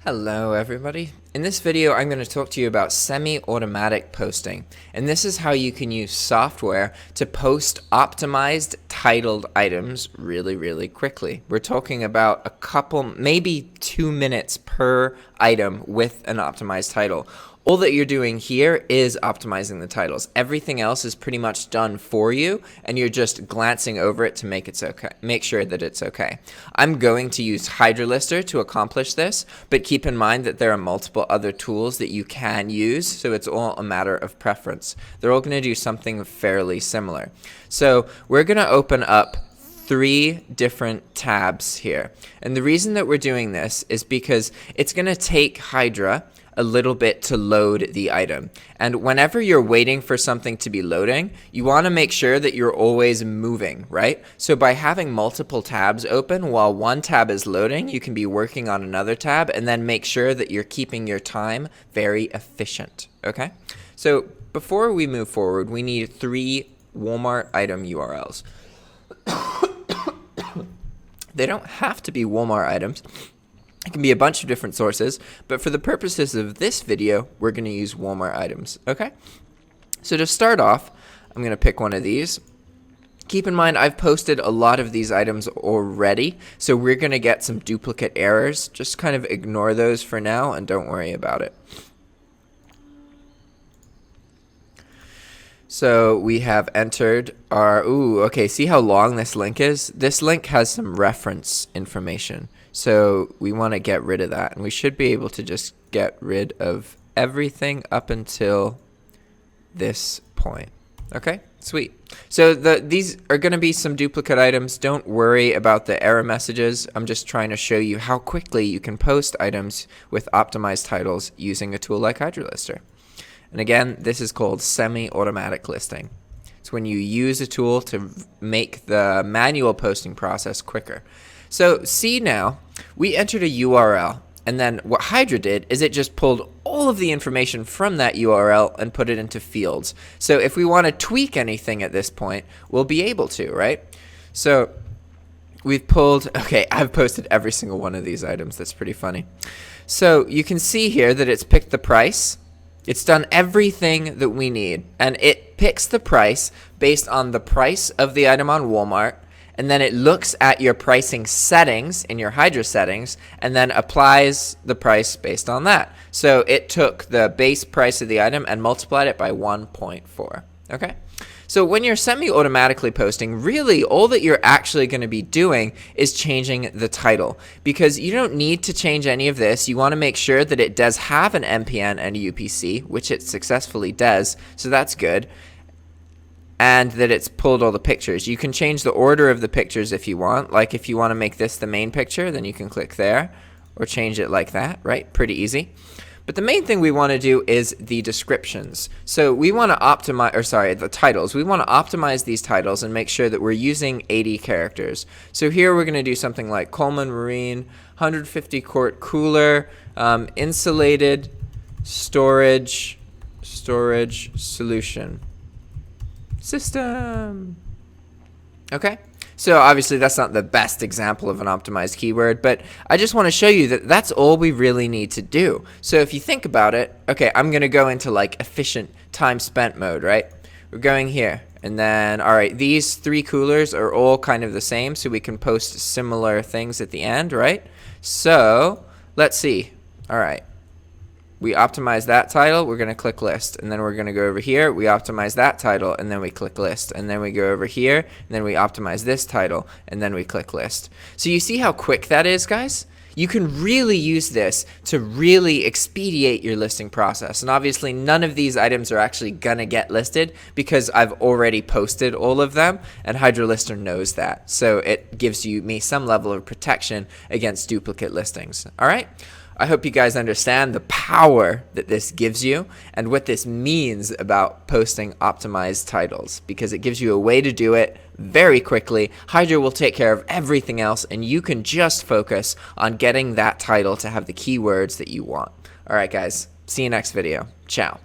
Hello everybody. In this video I'm going to talk to you about semi-automatic posting, and this is how you can use software to post optimized titled items really quickly. We're talking about a couple, maybe 2 minutes per item with an optimized title. All that you're doing here is optimizing the titles. Everything else is pretty much done for you, and you're just glancing over it to make sure that it's okay. I'm going to use HydraLister to accomplish this, but keep in mind that there are multiple other tools that you can use, so it's all a matter of preference. They're all going to do something fairly similar. So we're going to open up 3 different tabs here. And the reason that we're doing this is because it's going to take Hydra a little bit to load the item. And whenever you're waiting for something to be loading, you want to make sure that you're always moving, right? So by having multiple tabs open while one tab is loading, you can be working on another tab and then make sure that you're keeping your time very efficient, okay? So before we move forward, we need 3 Walmart item URLs. They don't have to be Walmart items. It can be a bunch of different sources, but for the purposes of this video, we're going to use Walmart items, okay? So to start off, I'm going to pick one of these. Keep in mind, I've posted a lot of these items already, so we're going to get some duplicate errors. Just kind of ignore those for now and don't worry about it. So we have entered our, okay, see how long this link is? This link has some reference information. So we want to get rid of that, and we should be able to just get rid of everything up until this point. Okay, sweet. So these are going to be some duplicate items. Don't worry about the error messages. I'm just trying to show you how quickly you can post items with optimized titles using a tool like HydraLister. And again, this is called semi-automatic listing. It's when you use a tool to make the manual posting process quicker. So see now, we entered a URL, and then what Hydra did is it just pulled all of the information from that URL and put it into fields. So if we want to tweak anything at this point, we'll be able to, right? So we've pulled, okay, I've posted every single one of these items. That's pretty funny. So you can see here that it's picked the price. It's done everything that we need, and it picks the price based on the price of the item on Walmart, and then it looks at your pricing settings in your Hydra settings and then applies the price based on that. So it took the base price of the item and multiplied it by 1.4. Okay? So when you're semi-automatically posting, really all that you're actually going to be doing is changing the title, because you don't need to change any of this. You want to make sure that it does have an MPN and a UPC, which it successfully does, so that's good, and that it's pulled all the pictures. You can change the order of the pictures if you want. Like if you want to make this the main picture, then you can click there or change it like that, right? Pretty easy. But the main thing we want to do is the descriptions. So we want to optimize, or sorry, the titles. We want to optimize these titles and make sure that we're using 80 characters. So here we're going to do something like Coleman Marine, 150 quart cooler, insulated storage solution system. Okay. So obviously that's not the best example of an optimized keyword, but I just want to show you that that's all we really need to do. So if you think about it, okay, I'm going to go into like efficient time spent mode, right? We're going here, and then, all right, these 3 coolers are all kind of the same, so we can post similar things at the end, right? So let's see. All right. We optimize that title, we're going to click list, and then we're going to go over here, we optimize that title, and then we click list, and then we go over here, and then we optimize this title, and then we click list. So you see how quick that is, guys? You can really use this to really expedite your listing process. And obviously none of these items are actually going to get listed because I've already posted all of them, and HydraLister knows that. So it gives me some level of protection against duplicate listings. All right? I hope you guys understand the power that this gives you and what this means about posting optimized titles, because it gives you a way to do it very quickly. Hydra will take care of everything else, and you can just focus on getting that title to have the keywords that you want. All right, guys. See you next video. Ciao.